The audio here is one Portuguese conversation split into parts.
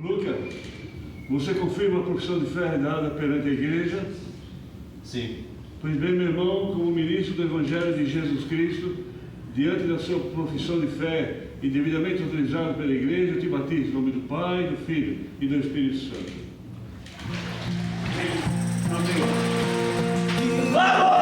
Luca, você confirma a profissão de fé dada perante a igreja? Sim. Pois bem, meu irmão, como ministro do Evangelho de Jesus Cristo, diante da sua profissão de fé e devidamente autorizado pela igreja, eu te batizo em nome do Pai, do Filho e do Espírito Santo. Amém. Vamos!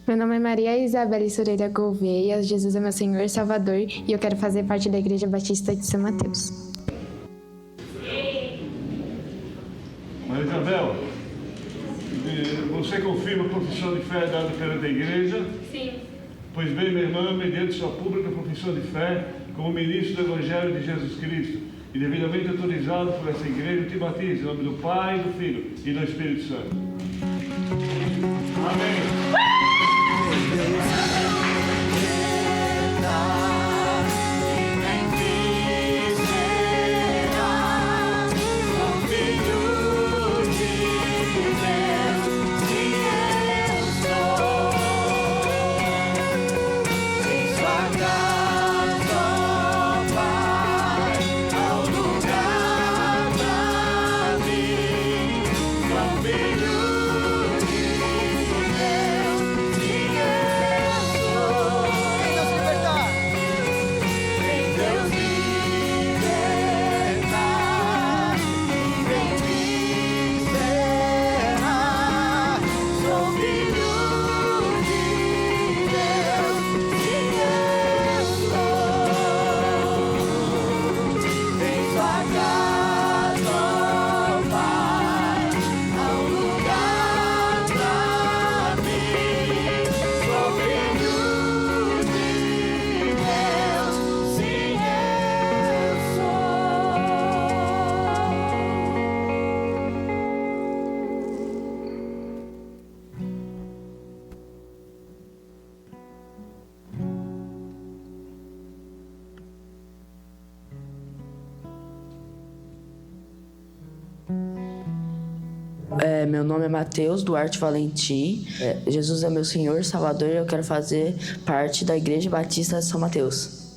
Meu nome é Maria Isabelle Soreira Gouveia, Jesus é meu Senhor e Salvador e eu quero fazer parte da Igreja Batista de São Mateus. Maria Isabel, você confirma a profissão de fé dada perante a igreja? Sim. Pois bem, minha irmã, mediante sua pública profissão de fé, como ministro do Evangelho de Jesus Cristo e devidamente autorizado por essa igreja, eu te batizo em nome do Pai, do Filho e do Espírito Santo. Amém. Meu nome é Matheus Duarte Valentim. Jesus é meu Senhor, Salvador, e eu quero fazer parte da Igreja Batista de São Mateus.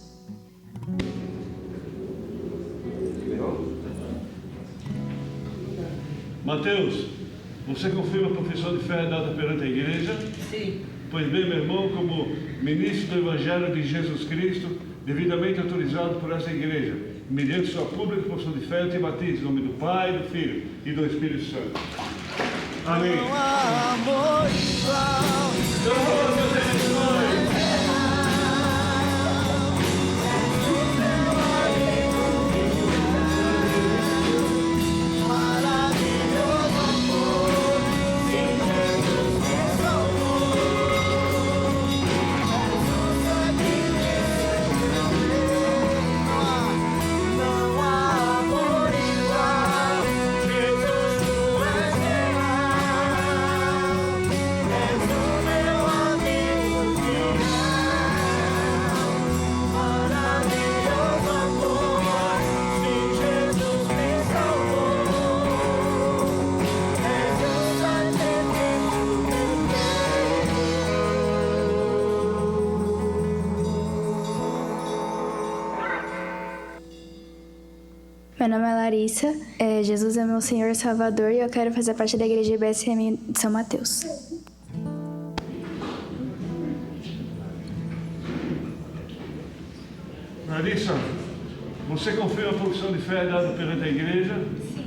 Mateus, você confirma a profissão de fé dada perante a igreja? Sim. Pois bem, meu irmão, como ministro do Evangelho de Jesus Cristo, devidamente autorizado por essa igreja, mediante sua pública profissão de fé, eu te batizo em nome do Pai, do Filho e do Espírito Santo. Amém. Não há amor igual. Jesus, tu és real. És o meu amigo. Meu nome é Larissa, Jesus é meu Senhor e Salvador e eu quero fazer parte da igreja IBSM de São Mateus. Larissa, você confirma a profissão de fé dada perante a igreja? Sim.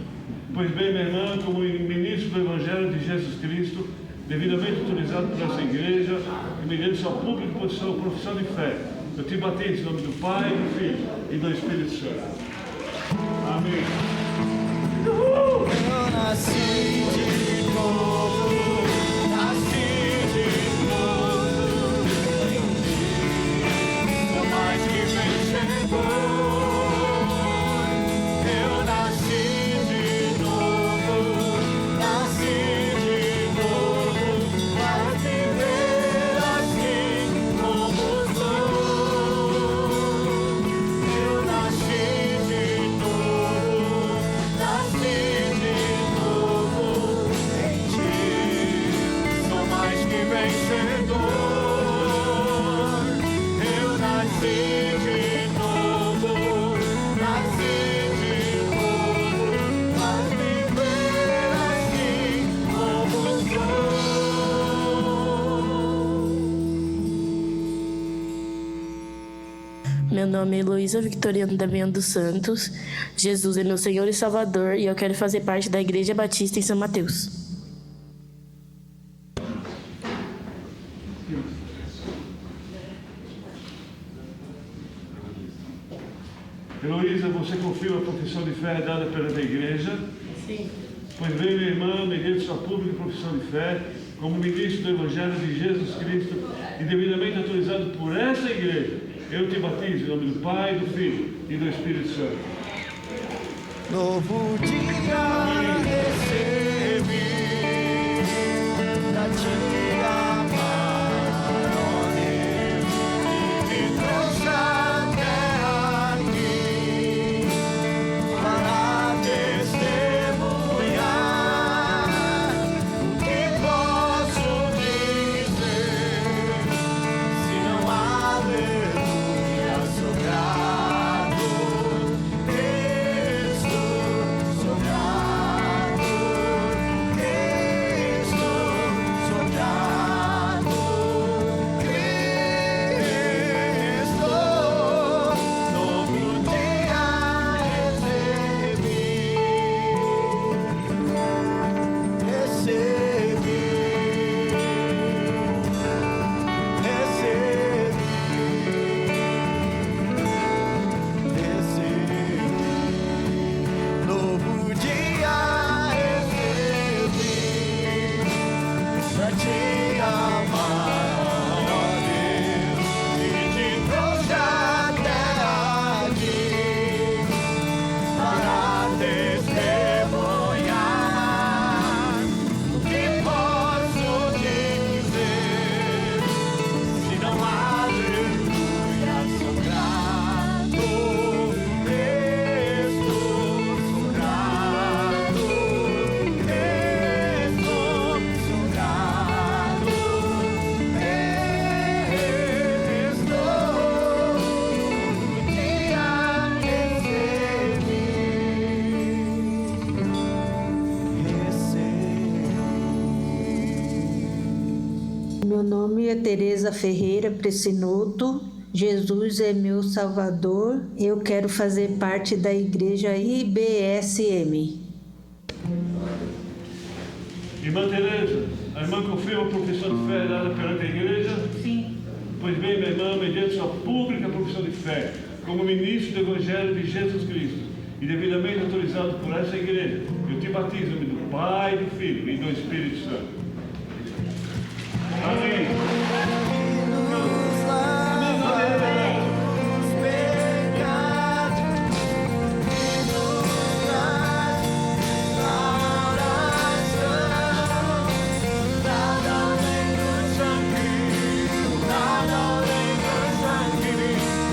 Pois bem, minha irmã, como ministro do Evangelho de Jesus Cristo, devidamente autorizado por essa igreja, e mediante sua pública profissão de fé, eu te batizo em nome do Pai, do Filho e do Espírito Santo. Amém. Eu nasci de novo, nasci de novo, sou mais que vencedor. Eu nasci de novo, para viver assim como sou. Eu nasci de novo em ti, sou mais que vencedor. Eu nasci de novo, para viver assim como sou. Meu nome é Heloísa Victoriano Damião dos Santos. Jesus é meu Senhor e Salvador e eu quero fazer parte da Igreja Batista em São Mateus. Heloísa, você confirma a profissão de fé dada perante a igreja? Sim. Pois bem, minha irmã, mediante sua pública profissão de fé, como ministro do Evangelho de Jesus Cristo e devidamente autorizado por essa igreja, eu te batizo em nome do Pai, do Filho e do Espírito Santo. Novo dia recebi pra te amar, ó Deus, e te trouxe até aqui para testemunhar o que posso dizer, se não aleluia, sou grato. Sou grato, sou grato, novo dia novo dia recebi pra te amar, ó Deus, e te trouxe até aqui para testemunhar o que posso dizer, se não aleluia, sou grato. Meu nome é Tereza Ferreira Precinuto. Jesus é meu Salvador. Eu quero fazer parte da igreja IBSM. Irmã Tereza, a irmã confirma a profissão de fé dada perante a igreja? Sim. Pois bem, minha irmã, mediante sua pública profissão de fé, como ministro do Evangelho de Jesus Cristo e devidamente autorizado por essa igreja, eu te batizo em nome do Pai, do Filho e do Espírito Santo. Amém. Nos lava os pecados e nos traz a oração. Nada além do sangue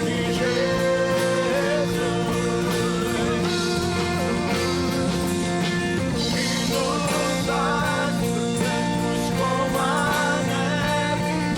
de Jesus. E nos traz brancos como a neve.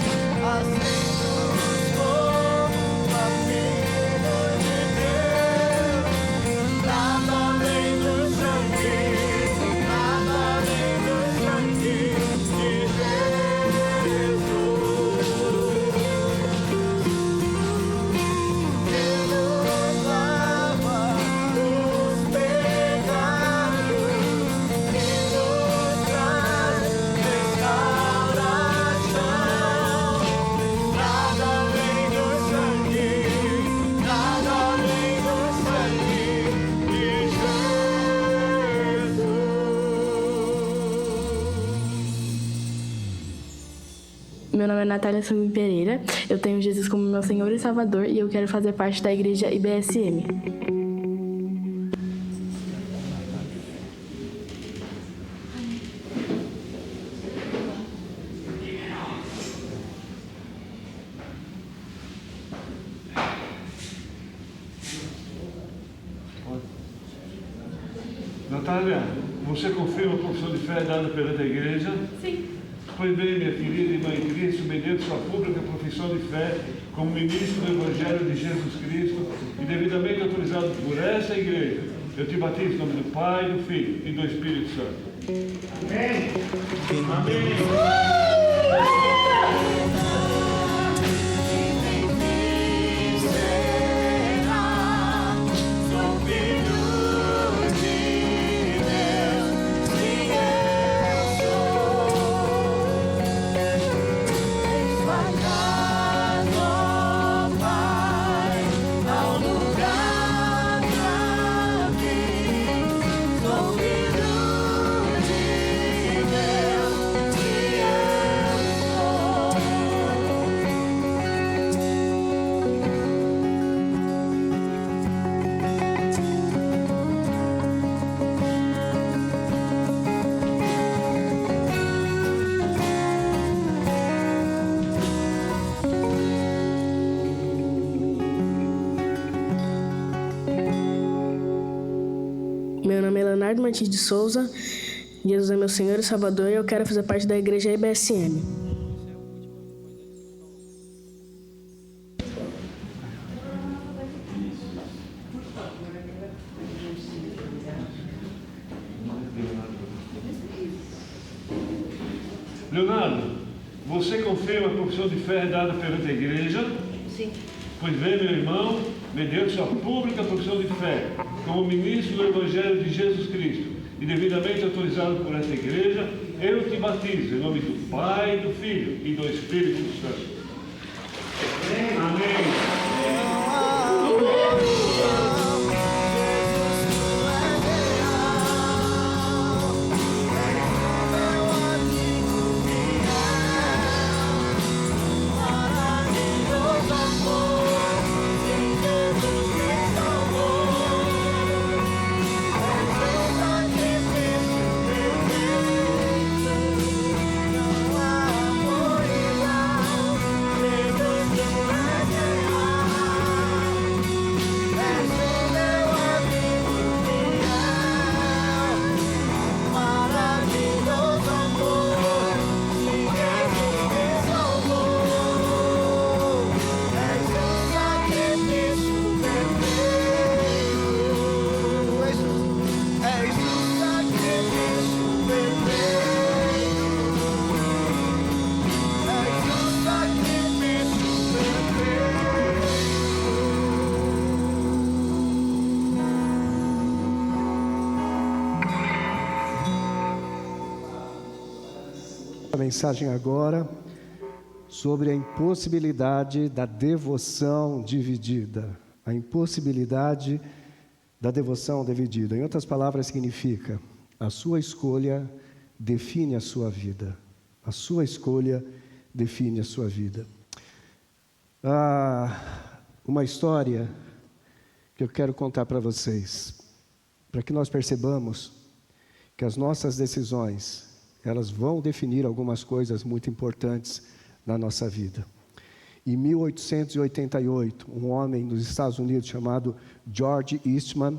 Meu nome é Natália Sumi Pereira, eu tenho Jesus como meu Senhor e Salvador e eu quero fazer parte da igreja IBSM. Natália, você confirma a profissão de fé dada perante a igreja? Sim. Pois bem, minha querida irmã em Cristo, mediante sua pública profissão de fé, como ministro do Evangelho de Jesus Cristo e devidamente autorizado por essa igreja, eu te batizo em nome do Pai, do Filho e do Espírito Santo. Amém. Amém. Meu nome é Leonardo Martins de Souza, Jesus é meu Senhor e Salvador e eu quero fazer parte da igreja IBSM. Leonardo, você confirma a profissão de fé dada perante a igreja? Sim. Pois bem, meu irmão, mediante sua pública profissão de fé, como ministro do Evangelho de Jesus Cristo e devidamente autorizado por esta igreja, eu te batizo em nome do Pai, do Filho e do Espírito Santo. Amém. A mensagem agora sobre a impossibilidade da devoção dividida. A impossibilidade da devoção dividida. Em outras palavras, significa: a sua escolha define a sua vida. A sua escolha define a sua vida. Uma história que eu quero contar para vocês, para que nós percebamos que as nossas decisões, elas vão definir algumas coisas muito importantes na nossa vida. Em 1888, um homem nos Estados Unidos chamado George Eastman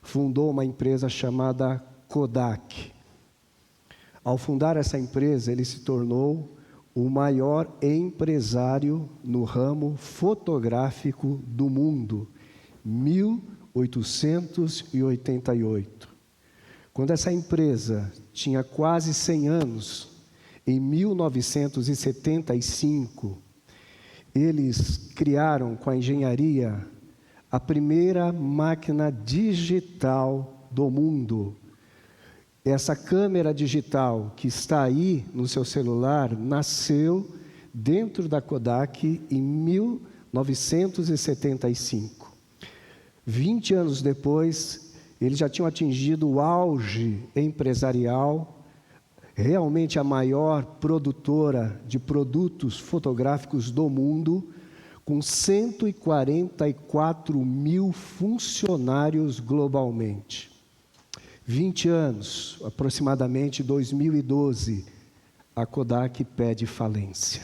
fundou uma empresa chamada Kodak. Ao fundar essa empresa, ele se tornou o maior empresário no ramo fotográfico do mundo, 1888. Quando essa empresa tinha quase 100 anos, em 1975, eles criaram com a engenharia a primeira máquina digital do mundo. Essa câmera digital que está aí no seu celular nasceu dentro da Kodak em 1975. 20 anos depois, eles já tinham atingido o auge empresarial realmente a maior produtora de produtos fotográficos do mundo, com 144 mil funcionários globalmente. 20 anos, aproximadamente 2012, a Kodak pede falência.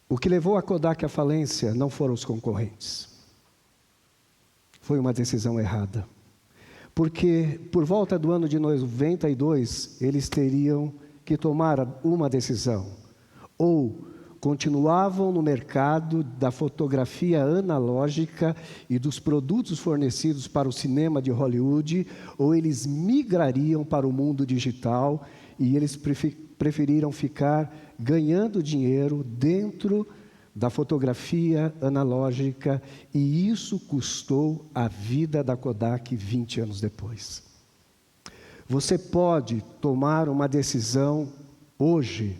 O que levou a Kodak à falência não foram os concorrentes. Foi uma decisão errada. Porque, por volta do ano de 92, eles teriam que tomar uma decisão. Ou continuavam no mercado da fotografia analógica e dos produtos fornecidos para o cinema de Hollywood, ou eles migrariam para o mundo digital e eles preferiram ficar ganhando dinheiro dentro da fotografia analógica, e isso custou a vida da Kodak 20 anos depois. Você pode tomar uma decisão hoje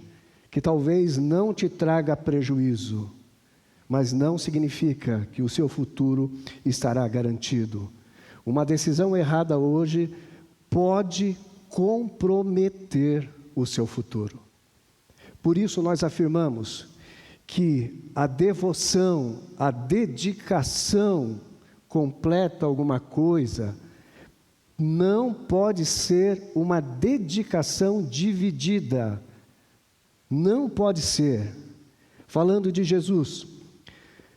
que talvez não te traga prejuízo, mas não significa que o seu futuro estará garantido. Uma decisão errada hoje pode comprometer o seu futuro. Por isso nós afirmamos que a devoção, a dedicação completa a alguma coisa não pode ser uma dedicação dividida. Não pode ser. Falando de Jesus,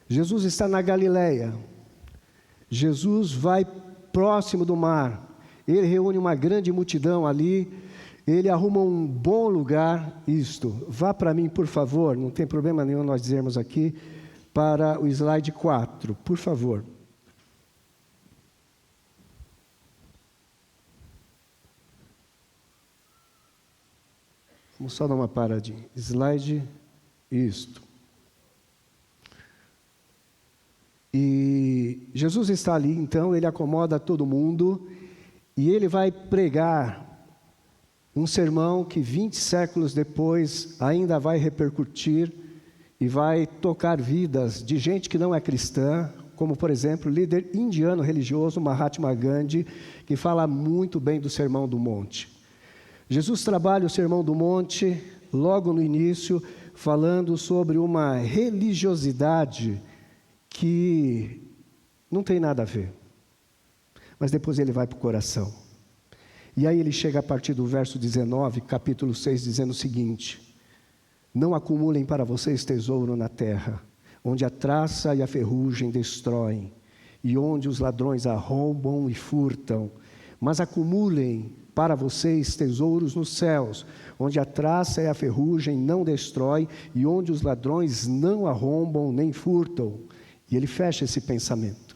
Jesus está na Galileia. Jesus vai próximo do mar. Ele reúne uma grande multidão ali. Ele arruma um bom lugar. Vá para mim, por favor, não tem problema nenhum nós dizermos aqui, para o slide 4, por favor. Vamos só dar uma paradinha. Slide, E Jesus está ali, então, ele acomoda todo mundo e ele vai pregar um sermão que 20 séculos depois ainda vai repercutir e vai tocar vidas de gente que não é cristã, como, por exemplo, o líder indiano religioso Mahatma Gandhi, que fala muito bem do Sermão do Monte. Jesus trabalha o Sermão do Monte logo no início, falando sobre uma religiosidade que não tem nada a ver. Mas depois ele vai para o coração. E aí ele chega a partir do verso 19, capítulo 6, dizendo o seguinte: não acumulem para vocês tesouro na terra, onde a traça e a ferrugem destroem, e onde os ladrões arrombam e furtam, mas acumulem para vocês tesouros nos céus, onde a traça e a ferrugem não destrói, e onde os ladrões não arrombam nem furtam. E ele fecha esse pensamento.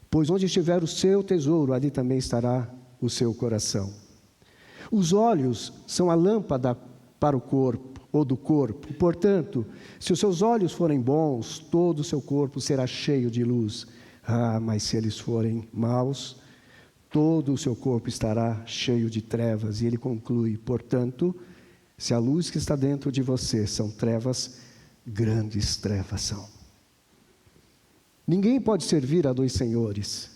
Pois onde estiver o seu tesouro, ali também estará o seu coração. Os olhos são a lâmpada para o corpo, ou do corpo. Portanto, se os seus olhos forem bons, todo o seu corpo será cheio de luz. Mas se eles forem maus, todo o seu corpo estará cheio de trevas. E ele conclui: portanto, se a luz que está dentro de você são trevas, grandes trevas são. Ninguém pode servir a 2 senhores,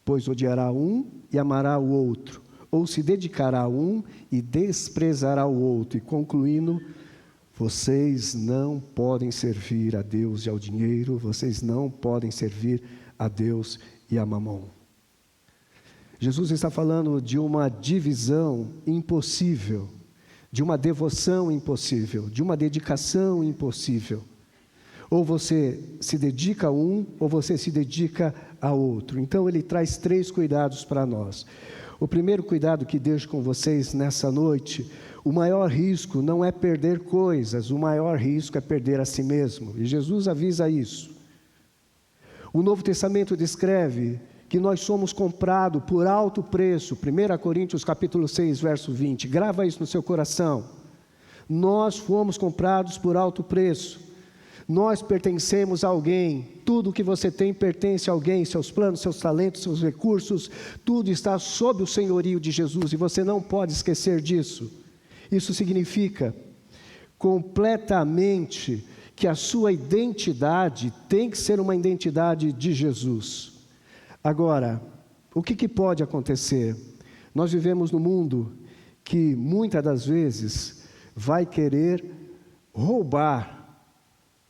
pois odiará um e amará o outro, ou se dedicará a um e desprezará o outro. E concluindo, vocês não podem servir a Deus e ao dinheiro, vocês não podem servir a Deus e a Mamon. Jesus está falando de uma divisão impossível, de uma devoção impossível, de uma dedicação impossível. Ou você se dedica a um, ou você se dedica a outro. Então ele traz 3 cuidados para nós. O primeiro cuidado que deixo com vocês nessa noite: o maior risco não é perder coisas, o maior risco é perder a si mesmo. E Jesus avisa isso. O Novo Testamento descreve que nós somos comprados por alto preço. 1 Coríntios capítulo 6, verso 20. Grava isso no seu coração. Nós fomos comprados por alto preço. Nós pertencemos a alguém. Tudo o que você tem pertence a alguém. Seus planos, seus talentos, seus recursos, tudo está sob o senhorio de Jesus, e você não pode esquecer disso. Isso significa completamente que a sua identidade tem que ser uma identidade de Jesus. Agora, o que pode acontecer? Nós vivemos num mundo que muitas das vezes vai querer roubar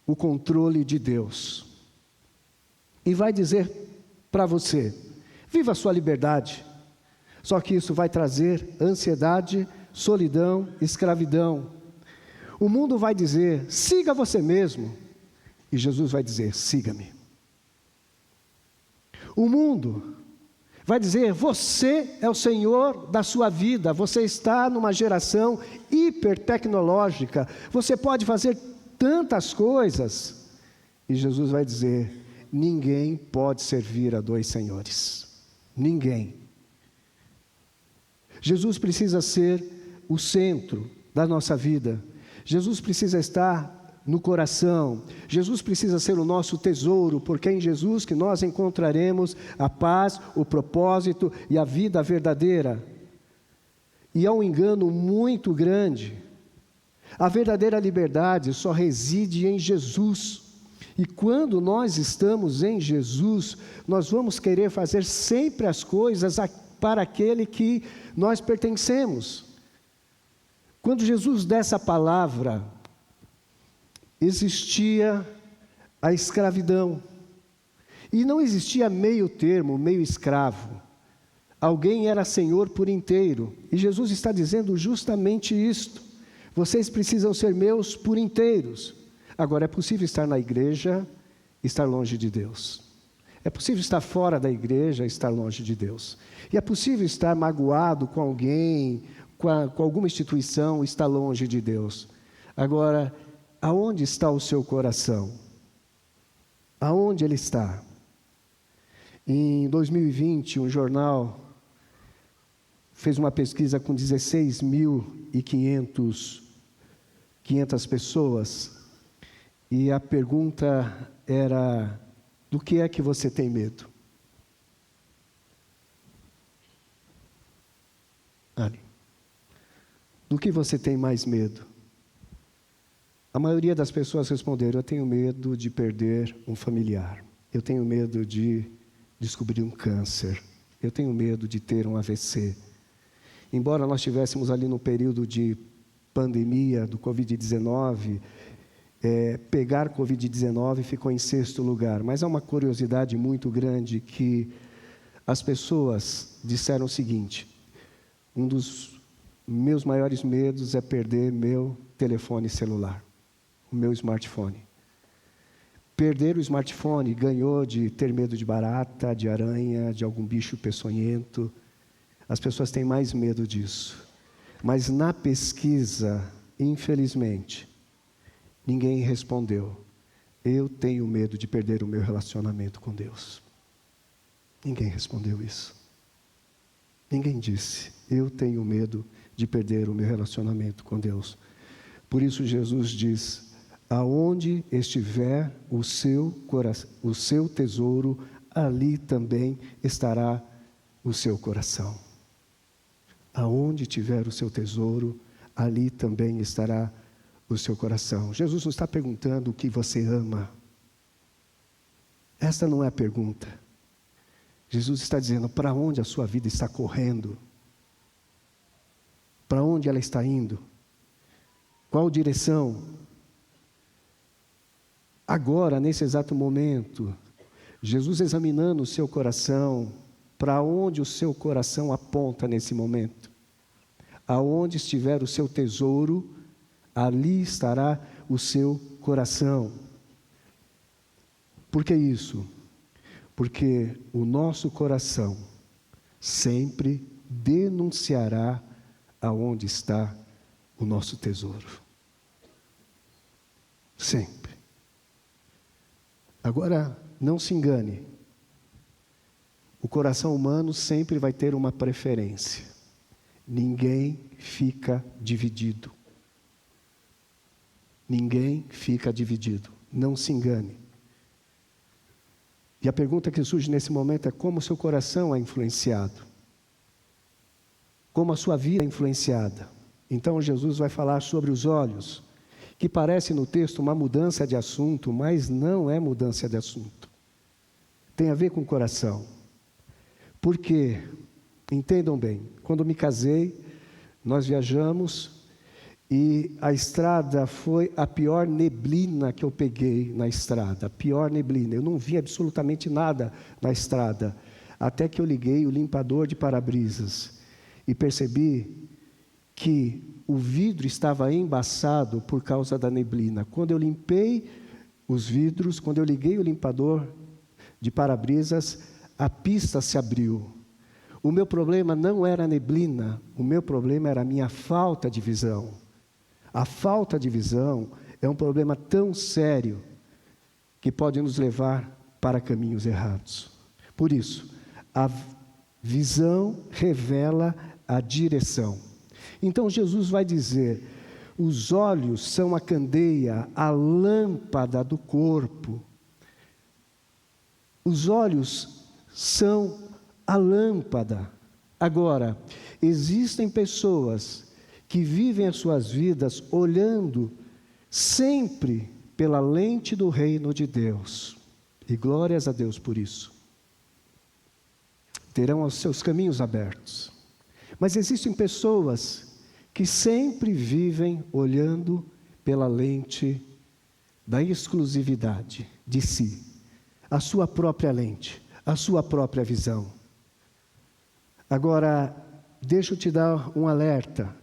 o controle de Deus. E vai dizer para você: viva a sua liberdade. Só que isso vai trazer ansiedade, solidão, escravidão. O mundo vai dizer: siga você mesmo. E Jesus vai dizer: siga-me. O mundo vai dizer: você é o Senhor da sua vida, você está numa geração hipertecnológica, você pode fazer tantas coisas. E Jesus vai dizer: ninguém pode servir a dois senhores. Ninguém. Jesus precisa ser o centro da nossa vida. Jesus precisa estar no coração. Jesus precisa ser o nosso tesouro, porque é em Jesus que nós encontraremos a paz, o propósito e a vida verdadeira. E há um engano muito grande. A verdadeira liberdade só reside em Jesus. E quando nós estamos em Jesus, nós vamos querer fazer sempre as coisas para aquele que nós pertencemos. Quando Jesus dessa palavra, existia a escravidão. E não existia meio termo, meio escravo. Alguém era senhor por inteiro. E Jesus está dizendo justamente isto. Vocês precisam ser meus por inteiros. Agora, é possível estar na igreja e estar longe de Deus. É possível estar fora da igreja e estar longe de Deus. E é possível estar magoado com alguém, com alguma instituição, e estar longe de Deus. Agora, aonde está o seu coração? Aonde ele está? Em 2020, um jornal fez uma pesquisa com 16.500 pessoas, e a pergunta era: do que é que você tem medo? Ali. Do que você tem mais medo? A maioria das pessoas responderam: eu tenho medo de perder um familiar. Eu tenho medo de descobrir um câncer. Eu tenho medo de ter um AVC. Embora nós estivéssemos ali no período de pandemia do Covid-19, pegar Covid-19 ficou em 6º lugar. Mas há uma curiosidade muito grande que as pessoas disseram o seguinte: um dos meus maiores medos é perder meu telefone celular, o meu smartphone. Perder o smartphone ganhou de ter medo de barata, de aranha, de algum bicho peçonhento. As pessoas têm mais medo disso. Mas na pesquisa, infelizmente, ninguém respondeu: eu tenho medo de perder o meu relacionamento com Deus. Ninguém respondeu isso. Ninguém disse: eu tenho medo de perder o meu relacionamento com Deus. Por isso Jesus diz: aonde estiver o seu tesouro, ali também estará o seu coração. Aonde tiver o seu tesouro, ali também estará o seu coração. Jesus não está perguntando o que você ama. Esta não é a pergunta. Jesus está dizendo: para onde a sua vida está correndo? Para onde ela está indo? Qual direção? Agora, nesse exato momento, Jesus examinando o seu coração, para onde o seu coração aponta nesse momento? Aonde estiver o seu tesouro, ali estará o seu coração. Por que isso? Porque o nosso coração sempre denunciará aonde está o nosso tesouro. Sempre. Agora, não se engane. O coração humano sempre vai ter uma preferência. Ninguém fica dividido. Ninguém fica dividido. Não se engane. E a pergunta que surge nesse momento é: como o seu coração é influenciado? Como a sua vida é influenciada? Então Jesus vai falar sobre os olhos, que parece no texto uma mudança de assunto, mas não é mudança de assunto. Tem a ver com o coração. Por quê? Entendam bem, quando me casei, nós viajamos e a estrada foi a pior neblina que eu peguei na estrada, a pior neblina. Eu não vi absolutamente nada na estrada, até que eu liguei o limpador de para-brisas e percebi que o vidro estava embaçado por causa da neblina. Quando eu limpei os vidros, quando eu liguei o limpador de para-brisas, a pista se abriu. O meu problema não era a neblina, o meu problema era a minha falta de visão. A falta de visão é um problema tão sério que pode nos levar para caminhos errados. Por isso, a visão revela a direção. Então Jesus vai dizer: os olhos são a candeia, a lâmpada do corpo. Os olhos são a lâmpada. Agora, existem pessoas que vivem as suas vidas olhando sempre pela lente do reino de Deus. E glórias a Deus por isso. Terão os seus caminhos abertos. Mas existem pessoas que sempre vivem olhando pela lente da exclusividade de si, a sua própria lente, a sua própria visão. Agora, deixa eu te dar um alerta.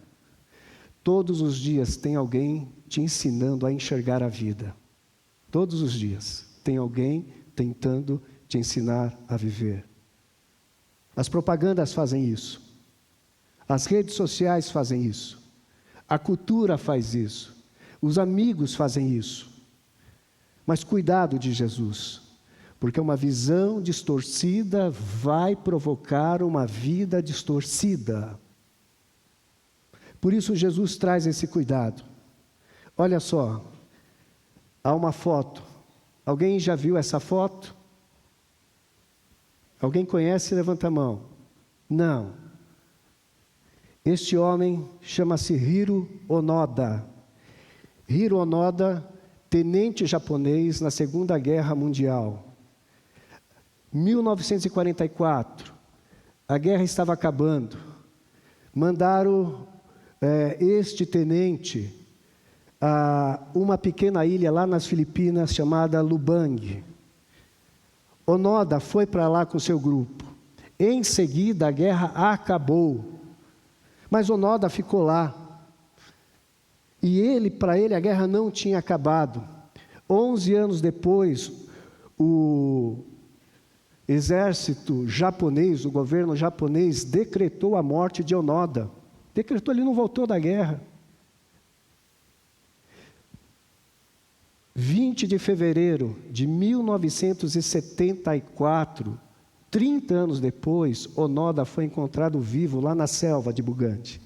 Todos os dias tem alguém te ensinando a enxergar a vida. Todos os dias tem alguém tentando te ensinar a viver. As propagandas fazem isso. As redes sociais fazem isso. A cultura faz isso. Os amigos fazem isso. Mas cuidado de Jesus, porque uma visão distorcida vai provocar uma vida distorcida. Por isso Jesus traz esse cuidado. Olha só, há uma foto. Alguém já viu essa foto? Alguém conhece? Levanta a mão. Não. Este homem chama-se Hiro Onoda. Hiro Onoda, tenente japonês na Segunda Guerra Mundial. 1944, a guerra estava acabando. Mandaram este tenente a uma pequena ilha lá nas Filipinas chamada Lubang. Onoda foi para lá com seu grupo. Em seguida, a guerra acabou. Mas Onoda ficou lá. E para ele, a guerra não tinha acabado. 11 anos depois, o exército japonês, o governo japonês, decretou a morte de Onoda. Decretou, ele não voltou da guerra. 20 de fevereiro de 1974, 30 anos depois, Onoda foi encontrado vivo lá na selva de Bugande.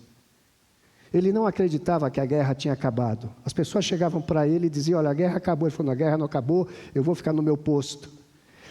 Ele não acreditava que a guerra tinha acabado. As pessoas chegavam para ele e diziam: olha, a guerra acabou. Ele falou: a guerra não acabou, eu vou ficar no meu posto.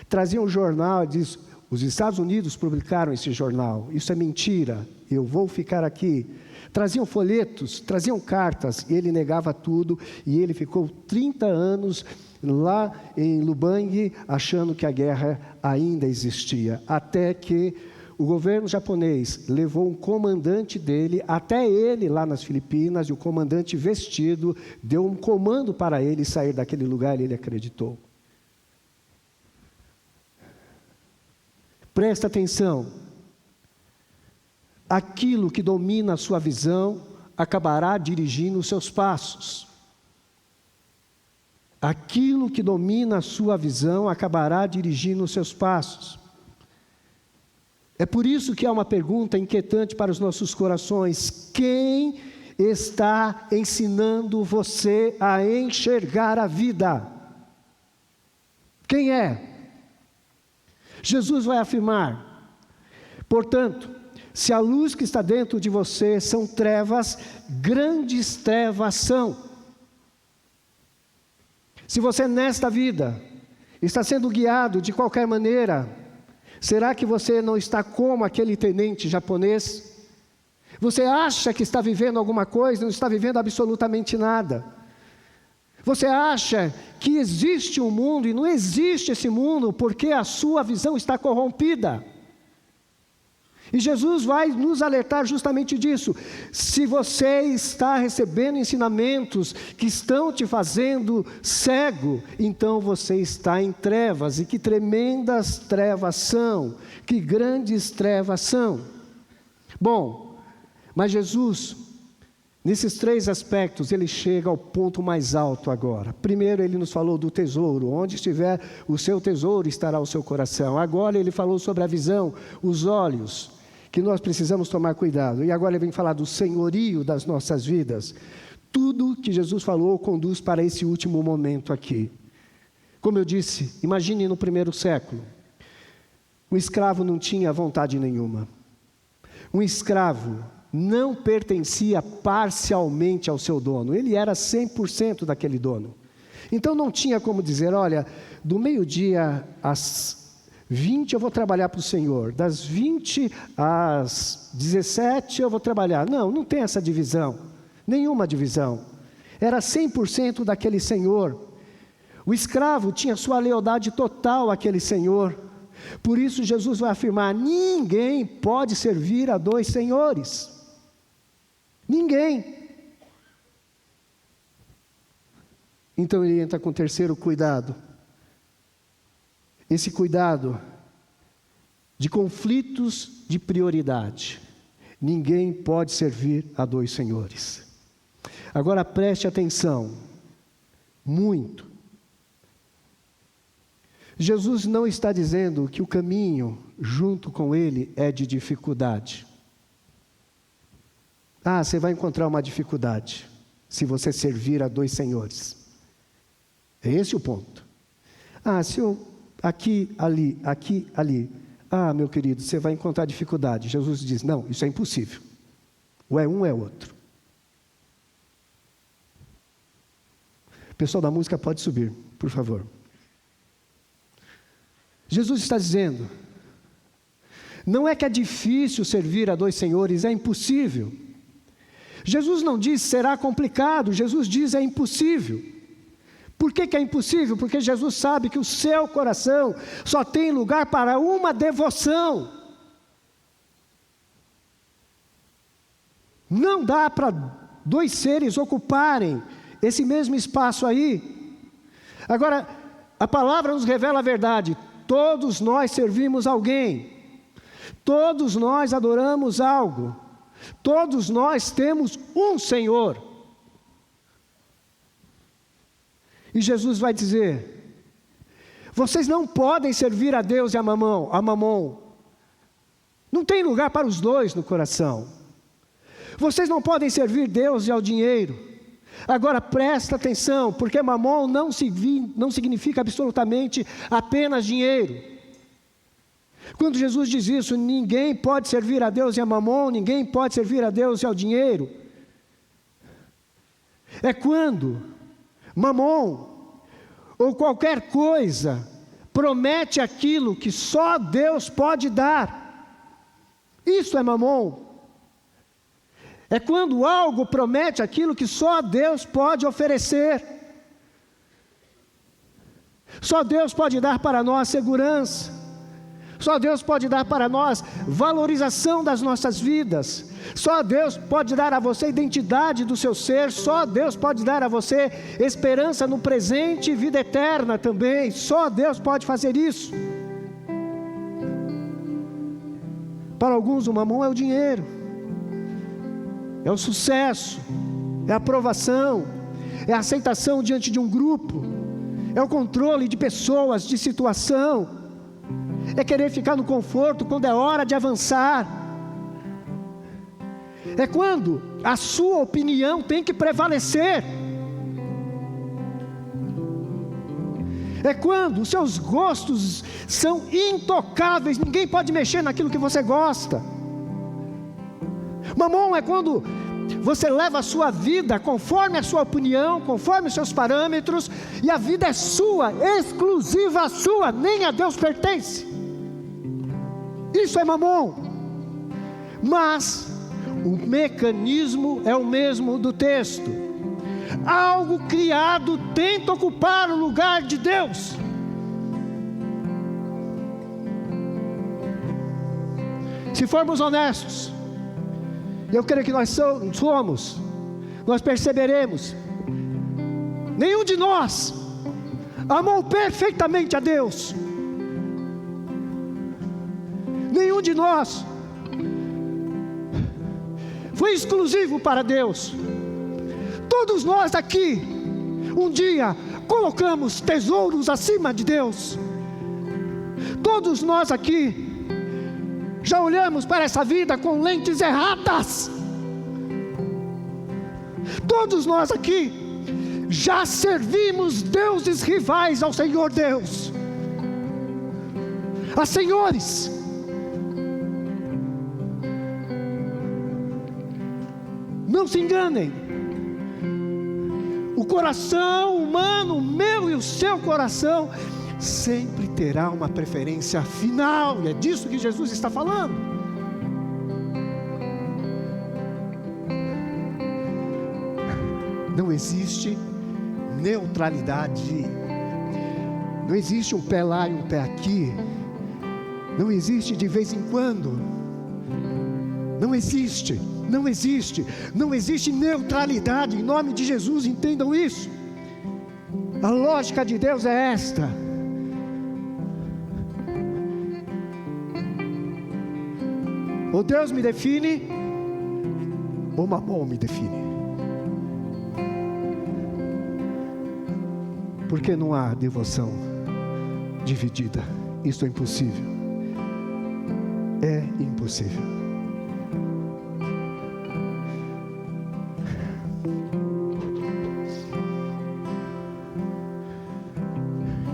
Traziam um jornal e diz: os Estados Unidos publicaram esse jornal, isso é mentira, eu vou ficar aqui. Traziam folhetos, traziam cartas, e ele negava tudo, e ele ficou 30 anos lá em Lubang, achando que a guerra ainda existia, até que o governo japonês levou um comandante dele até ele lá nas Filipinas, e o comandante vestido deu um comando para ele sair daquele lugar, e ele acreditou. Presta atenção. Aquilo que domina a sua visão acabará dirigindo os seus passos. Aquilo que domina a sua visão acabará dirigindo os seus passos. É por isso que há uma pergunta inquietante para os nossos corações: quem está ensinando você a enxergar a vida? Quem é? Jesus vai afirmar: portanto, se a luz que está dentro de você são trevas, grandes trevas são. Se você nesta vida está sendo guiado de qualquer maneira, será que você não está como aquele tenente japonês? Você acha que está vivendo alguma coisa, não está vivendo absolutamente nada. Você acha que existe um mundo e não existe esse mundo porque a sua visão está corrompida. E Jesus vai nos alertar justamente disso. Se você está recebendo ensinamentos que estão te fazendo cego, então você está em trevas. E que tremendas trevas são, que grandes trevas são. Bom, mas Jesus, nesses 3 aspectos, ele chega ao ponto mais alto agora. Primeiro, ele nos falou do tesouro. Onde estiver o seu tesouro, estará o seu coração. Agora, ele falou sobre a visão, os olhos, que nós precisamos tomar cuidado. E agora ele vem falar do senhorio das nossas vidas. Tudo que Jesus falou conduz para esse último momento aqui. Como eu disse, imagine no primeiro século. Um escravo não tinha vontade nenhuma. Um escravo não pertencia parcialmente ao seu dono. Ele era 100% daquele dono. Então não tinha como dizer, olha, do meio-dia às 20 eu vou trabalhar para o Senhor, das 20 às 17 eu vou trabalhar. Não tem essa divisão, nenhuma divisão. Era 100% daquele Senhor. O escravo tinha sua lealdade total àquele Senhor. Por isso Jesus vai afirmar, ninguém pode servir a 2 senhores. Ninguém. Então ele entra com o terceiro cuidado. Esse cuidado de conflitos de prioridade. Ninguém pode servir a 2 senhores. Agora preste atenção, muito. Jesus não está dizendo que o caminho junto com ele é de dificuldade. Você vai encontrar uma dificuldade se você servir a 2 senhores. É esse o ponto. Se eu aqui, ali. Meu querido, você vai encontrar dificuldade. Jesus diz, não, isso é impossível. Ou é um ou é outro. O pessoal da música pode subir, por favor. Jesus está dizendo, não é que é difícil servir a 2 senhores, é impossível. Jesus não diz será complicado, Jesus diz é impossível. Por que é impossível? Porque Jesus sabe que o seu coração só tem lugar para uma devoção. Não dá para 2 seres ocuparem esse mesmo espaço aí. Agora, a palavra nos revela a verdade. Todos nós servimos alguém. Todos nós adoramos algo. Todos nós temos um Senhor. E Jesus vai dizer, vocês não podem servir a Deus e a Mamon. Não tem lugar para os 2 no coração. Vocês não podem servir Deus e ao dinheiro. Agora presta atenção, porque Mamon não significa absolutamente apenas dinheiro. Quando Jesus diz isso, ninguém pode servir a Deus e a Mamon, ninguém pode servir a Deus e ao dinheiro. É quando Mamon, ou qualquer coisa, promete aquilo que só Deus pode dar. Isso é Mamon. É quando algo promete aquilo que só Deus pode oferecer. Só Deus pode dar para nós segurança. Só Deus pode dar para nós valorização das nossas vidas. Só Deus pode dar a você identidade do seu ser. Só Deus pode dar a você esperança no presente e vida eterna também. Só Deus pode fazer isso. Para alguns o mamão é o dinheiro, é o sucesso, é a aprovação, é a aceitação diante de um grupo, é o controle de pessoas, de situação, é querer ficar no conforto quando é hora de avançar, é quando a sua opinião tem que prevalecer, é quando os seus gostos são intocáveis, ninguém pode mexer naquilo que você gosta. Mamon é quando você leva a sua vida conforme a sua opinião, conforme os seus parâmetros, e a vida é sua, exclusiva sua, nem a Deus pertence. Isso é Mamon. Mas o mecanismo é o mesmo do texto. Algo criado tenta ocupar o lugar de Deus. Se formos honestos, eu creio que nós perceberemos, nenhum de nós amou perfeitamente a Deus. Nenhum de nós foi exclusivo para Deus. Todos nós aqui, um dia, colocamos tesouros acima de Deus. Todos nós aqui, já olhamos para essa vida com lentes erradas. Todos nós aqui, já servimos deuses rivais ao Senhor Deus, a senhores. Não se enganem, o coração humano, o meu e o seu coração, sempre terá uma preferência final, e é disso que Jesus está falando. Não existe neutralidade, não existe um pé lá e um pé aqui, não existe de vez em quando, não existe neutralidade, em nome de Jesus, entendam isso. A lógica de Deus é esta: ou Deus me define, ou Mamon me define. Porque não há devoção dividida. Isso é impossível. É impossível.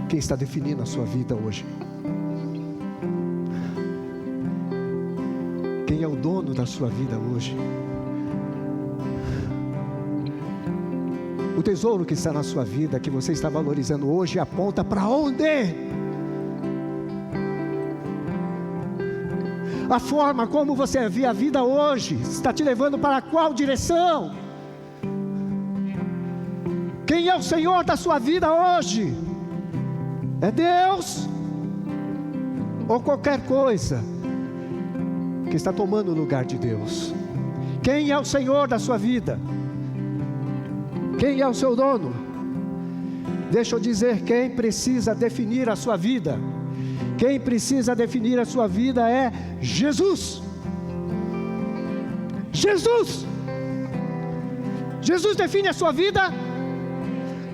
Quem está definindo a sua vida hoje? Quem é o dono da sua vida hoje? O tesouro que está na sua vida, que você está valorizando hoje, aponta para onde? A forma como você vê a vida hoje está te levando para qual direção? Quem é o Senhor da sua vida hoje? É Deus? Ou qualquer coisa que está tomando o lugar de Deus? Quem é o Senhor da sua vida? Quem é o seu dono? Deixa eu dizer, quem precisa definir a sua vida? Quem precisa definir a sua vida é Jesus. Jesus! Jesus define a sua vida?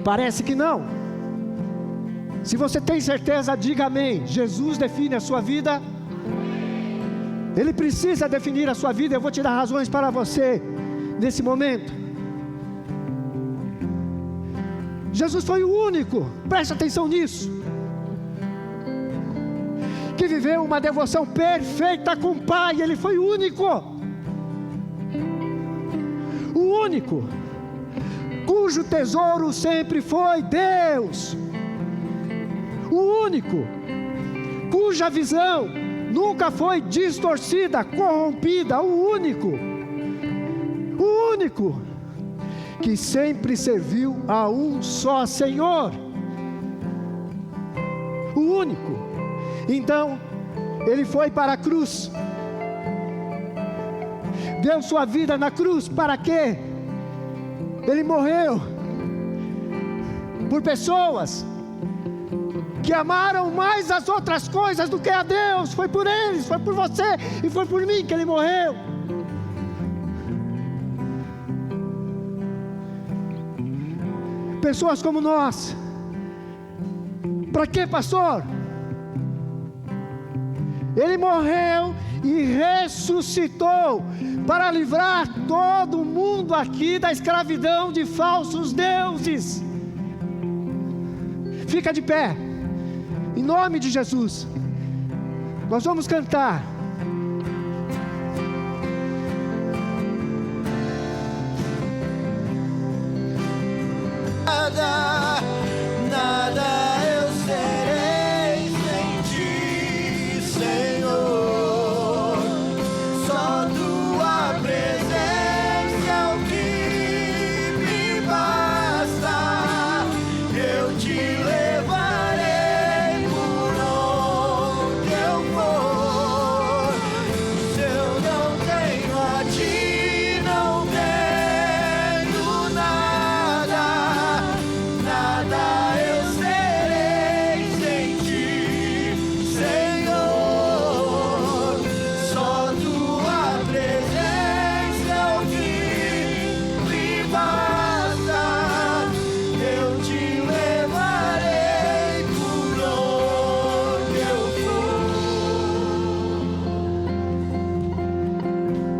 Parece que não. Se você tem certeza, diga amém. Jesus define a sua vida? Ele precisa definir a sua vida. Eu vou te dar razões para você nesse momento. Jesus foi o único, preste atenção nisso, que viveu uma devoção perfeita com o Pai. Ele foi o único, cujo tesouro sempre foi Deus, o único, cuja visão nunca foi distorcida, corrompida, o único, que sempre serviu a um só Senhor, o único. Então, Ele foi para a cruz, deu sua vida na cruz, para quê? Ele morreu por pessoas que amaram mais as outras coisas do que a Deus. Foi por eles, foi por você e foi por mim que Ele morreu. Pessoas como nós. Para quê, pastor? Ele morreu e ressuscitou para livrar todo mundo aqui da escravidão de falsos deuses. Fica de pé, em nome de Jesus. Nós vamos cantar. Nada eu serei sem ti, Senhor. Só tua presença é o que me basta. Eu te levarei por onde eu for.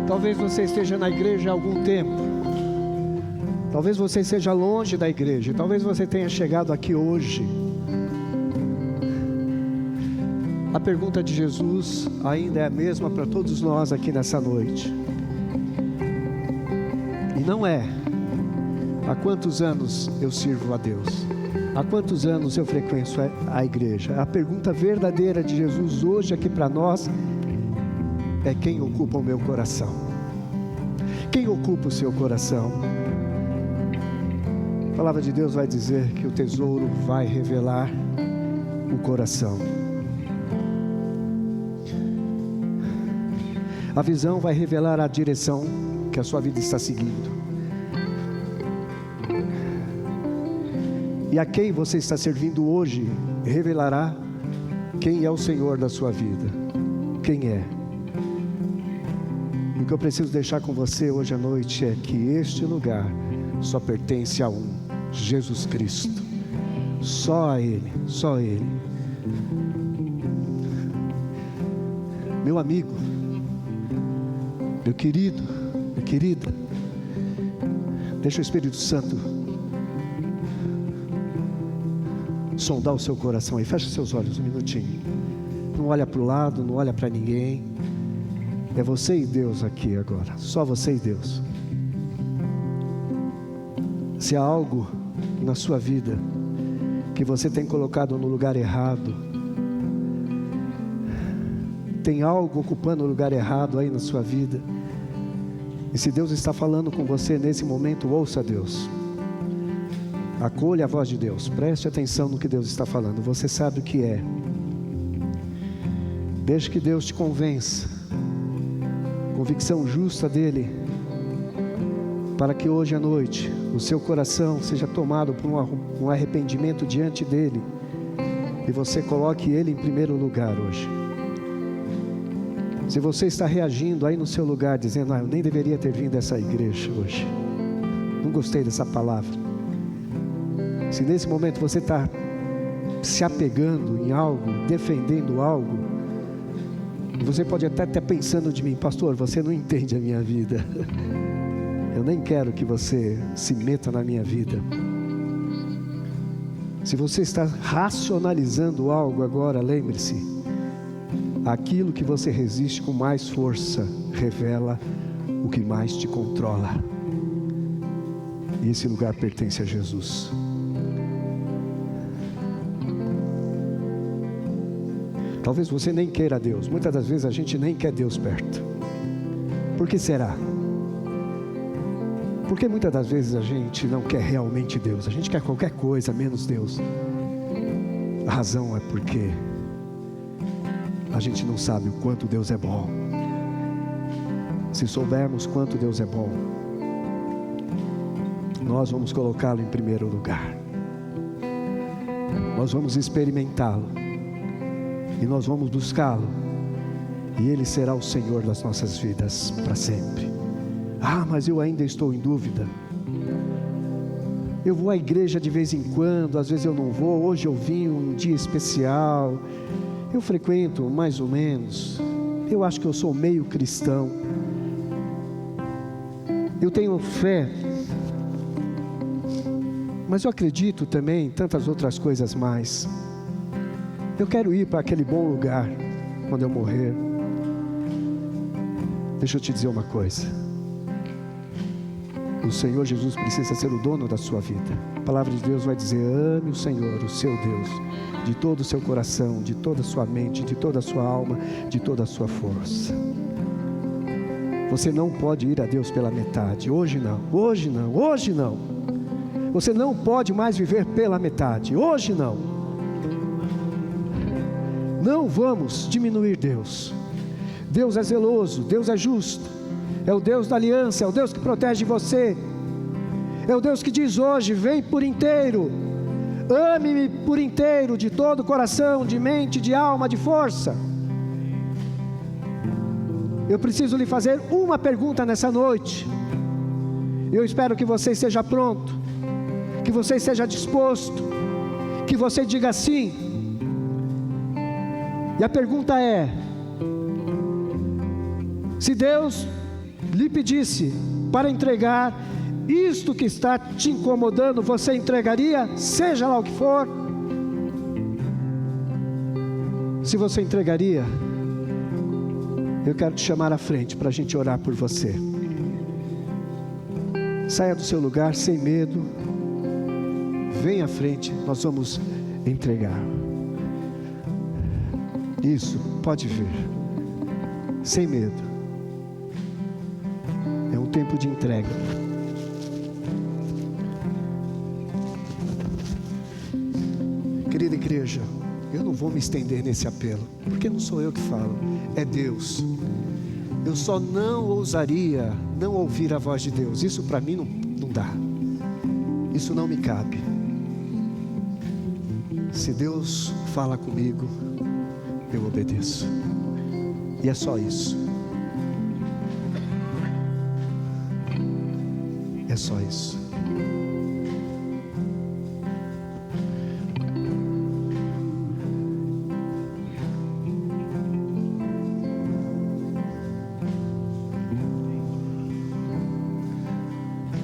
Talvez você esteja na igreja há algum tempo. Talvez você esteja longe da igreja. Talvez você tenha chegado aqui hoje. A pergunta de Jesus ainda é a mesma para todos nós aqui nessa noite. E não é: há quantos anos eu sirvo a Deus? Há quantos anos eu frequento a igreja? A pergunta verdadeira de Jesus hoje aqui para nós é: quem ocupa o meu coração? Quem ocupa o seu coração? A palavra de Deus vai dizer que o tesouro vai revelar o coração. A visão vai revelar a direção que a sua vida está seguindo. E a quem você está servindo hoje revelará quem é o Senhor da sua vida. Quem é? E o que eu preciso deixar com você hoje à noite é que este lugar só pertence a um: Jesus Cristo. Só a Ele, só a Ele. Meu amigo, meu querido, minha querida, deixa o Espírito Santo sondar o seu coração aí. Fecha seus olhos um minutinho. Não olha para o lado, não olha para ninguém. É você e Deus aqui agora. Só você e Deus. Se há algo na sua vida que você tem colocado no lugar errado, tem algo ocupando o lugar errado aí na sua vida, e se Deus está falando com você nesse momento, ouça Deus. Acolha a voz de Deus. Preste atenção no que Deus está falando. Você sabe o que é. Deixe que Deus te convença. Convicção justa dele, para que hoje à noite o seu coração seja tomado por um arrependimento diante dele, e você coloque ele em primeiro lugar hoje. Se você está reagindo aí no seu lugar, dizendo: eu nem deveria ter vindo a essa igreja hoje, não gostei dessa palavra. Se nesse momento você está se apegando em algo, defendendo algo, você pode até estar pensando de mim: pastor, você não entende a minha vida. Eu nem quero que você se meta na minha vida. Se você está racionalizando algo agora, lembre-se: aquilo que você resiste com mais força revela o que mais te controla. E esse lugar pertence a Jesus. Talvez você nem queira Deus. Muitas das vezes a gente nem quer Deus perto. Por que será? Porque muitas das vezes a gente não quer realmente Deus. A gente quer qualquer coisa menos Deus. A razão é porque a gente não sabe o quanto Deus é bom. Se soubermos quanto Deus é bom, nós vamos colocá-lo em primeiro lugar. Nós vamos experimentá-lo. E nós vamos buscá-lo. E Ele será o Senhor das nossas vidas para sempre. Ah, mas eu ainda estou em dúvida. Eu vou à igreja de vez em quando, às vezes eu não vou. Hoje eu vim um dia especial. Eu frequento mais ou menos. Eu acho que eu sou meio cristão. Eu tenho fé. Mas eu acredito também em tantas outras coisas mais. Eu quero ir para aquele bom lugar quando eu morrer. Deixa eu te dizer uma coisa: o Senhor Jesus precisa ser o dono da sua vida. A palavra de Deus vai dizer: ame o Senhor, o seu Deus, de todo o seu coração, de toda a sua mente, de toda a sua alma, de toda a sua força. Você não pode ir a Deus pela metade. Hoje não, hoje não, hoje não. Você não pode mais viver pela metade. Hoje não. Não vamos diminuir Deus. Deus é zeloso, Deus é justo. É o Deus da aliança, é o Deus que protege você. É o Deus que diz hoje: vem por inteiro. Ame-me por inteiro, de todo o coração, de mente, de alma, de força. Eu preciso lhe fazer uma pergunta nessa noite. Eu espero que você esteja pronto, que você esteja disposto, que você diga sim. E a pergunta é: se Deus lhe pedisse para entregar isto que está te incomodando, você entregaria, seja lá o que for? Se você entregaria, eu quero te chamar à frente para a gente orar por você. Saia do seu lugar sem medo, venha à frente, nós vamos entregar. Isso, pode vir, sem medo. É um tempo de entrega. Querida igreja, eu não vou me estender nesse apelo, porque não sou eu que falo, é Deus. Eu só não ousaria não ouvir a voz de Deus. Isso para mim não dá. Isso não me cabe. Se Deus fala comigo, eu obedeço. E é só isso. É só isso.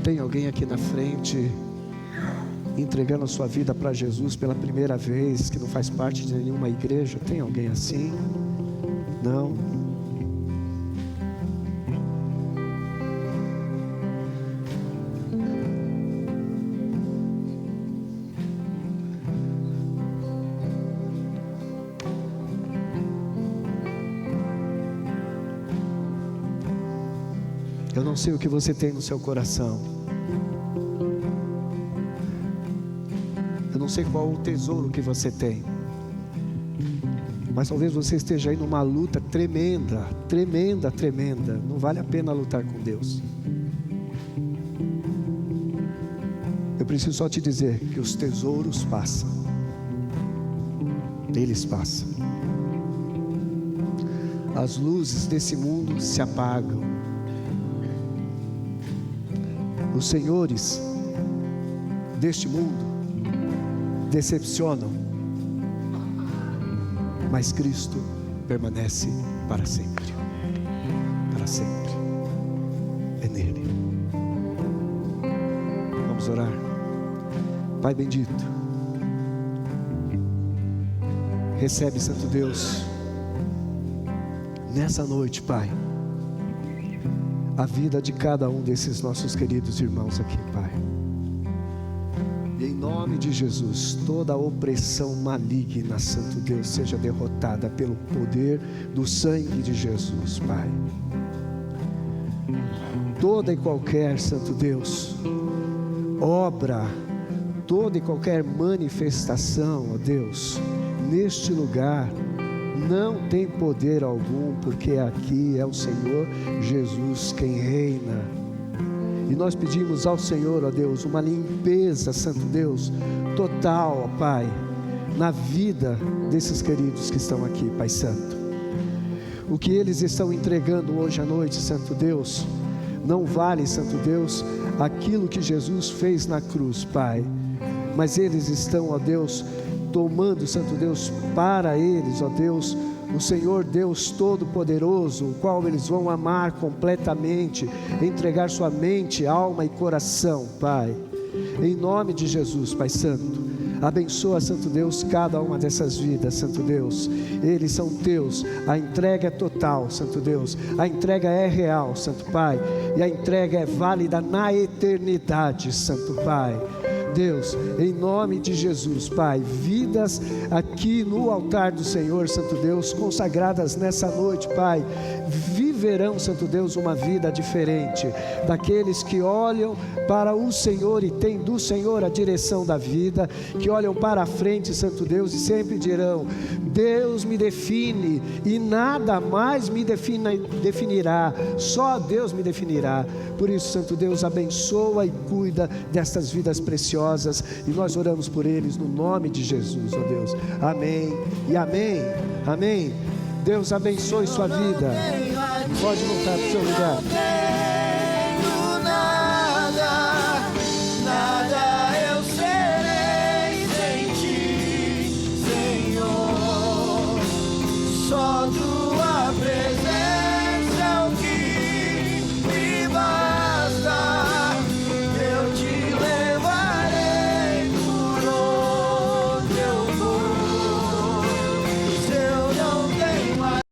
Tem alguém aqui na frente entregando a sua vida para Jesus pela primeira vez, que não faz parte de nenhuma igreja? Tem alguém assim? Não? Eu não sei o que você tem no seu coração. Eu não sei qual o tesouro que você tem. Mas talvez você esteja aí numa luta tremenda, tremenda, tremenda. Não vale a pena lutar com Deus. Eu preciso só te dizer que os tesouros passam. Eles passam. As luzes desse mundo se apagam. Os senhores deste mundo decepcionam, mas Cristo permanece para sempre. Para sempre. É nele. Vamos orar. Pai bendito, recebe, Santo Deus, nessa noite, Pai, a vida de cada um desses nossos queridos irmãos aqui, Pai. E em nome de Jesus, toda opressão maligna, Santo Deus, seja derrotada pelo poder do sangue de Jesus, Pai. Toda e qualquer, Santo Deus, obra, toda e qualquer manifestação, ó Deus, neste lugar, não tem poder algum, porque aqui é o Senhor Jesus quem reina. E nós pedimos ao Senhor, ó Deus, uma limpeza, Santo Deus, total, ó Pai, na vida desses queridos que estão aqui, Pai Santo. O que eles estão entregando hoje à noite, Santo Deus, não vale, Santo Deus, aquilo que Jesus fez na cruz, Pai. Mas eles estão, ó Deus, tomando, Santo Deus, para eles, ó Deus, o Senhor Deus Todo-Poderoso, o qual eles vão amar completamente, entregar sua mente, alma e coração, Pai. Em nome de Jesus, Pai Santo, abençoa, Santo Deus, cada uma dessas vidas, Santo Deus. Eles são teus, a entrega é total, Santo Deus, a entrega é real, Santo Pai, e a entrega é válida na eternidade, Santo Pai. Deus, em nome de Jesus, Pai, vidas aqui no altar do Senhor, Santo Deus, consagradas nessa noite, Pai, viverão, Santo Deus, uma vida diferente, daqueles que olham para o Senhor e têm do Senhor a direção da vida, que olham para a frente, Santo Deus, e sempre dirão: Deus me define e nada mais me definirá, só Deus me definirá. Por isso, Santo Deus, abençoa e cuida destas vidas preciosas, e nós oramos por eles no nome de Jesus, ó Deus. Amém e amém, amém. Deus abençoe sua vida. Pode voltar para o seu lugar.